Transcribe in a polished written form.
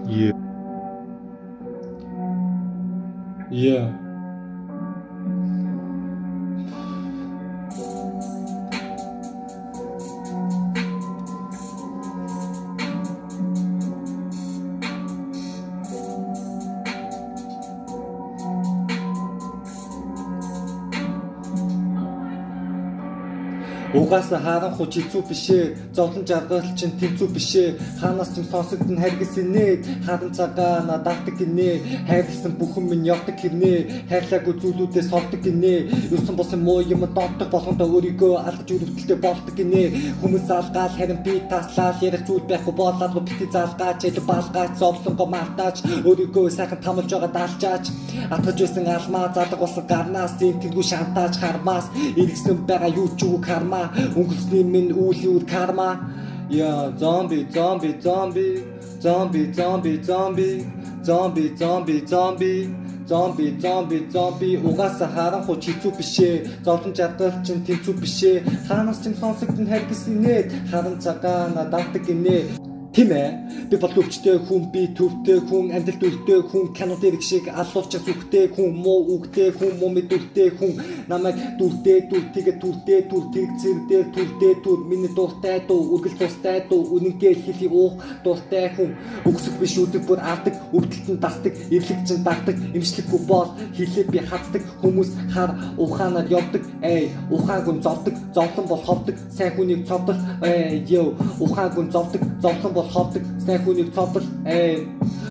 Yeah. Yeah. Угаасаа харанхуй чицүү бишээ зовлон жаргал чин тэнцүү бишээ хаанаас ч сонсогдсон харгисэн нэ харан цагаа надаадаг гинэ хайрлсан бүхэн минь явдаг хэрнэ хайрлаагүй зүйлүүдээс холдог гинэ юусан босон муу юм доотдог болгондоо өөрийгөө алгаж өрөвдөлтэй болдог гинэ хүмүүс алгаал харин би таслал ярих зүйл байхгүй болоод бити залгаач ил балгаач зовлонго мартаач өөрийгөө сайхан тамалж байгаа даалчаач атгаж байсан алмаа задаг болсон гарнаас зинтэлгүй шантаач хармаас иргсэн байгаа юу ч үг хармаа өнгөрсний минь үйл карма я зомби зомби зомби зомби зомби зомби зомби зомби зомби зомби зомби зомби угаасаа харанхуй чицүү бишээ зовлон жаргал чин тэнцүү бишээ хаанаас ч сонсогдсон харгисэн нэ харан цагаа надаадаг гинэ тийм ээ би бол өвчтэй хүн би төвтэй хүн амьдрал дүртэй хүн кино дээр шиг алуулч зүгтэй хүн муу үгтэй хүн муу мэдүртэй хүн намайг дүртэй дүртигэ дүртэй дүртиг зэрдээ дүртэй дүр миний дуртай дуу үргэл тустай дуу үнэнгээ хэлхий уух дуртай хүн өгсөх биш өдөр бүр авдаг өвдөлтөнд дасдаг эрлэг чин дагдаг эмчлэггүй бол хэлээ би хацдаг хүмүүс хар ухаанаар явдаг ухаангүй зовдөг зовлон бол ховдөг сайн хүнийг цовдох ёо ухаангүй зовдөг зовлон бол ховдөг сайн хүнийг цовдол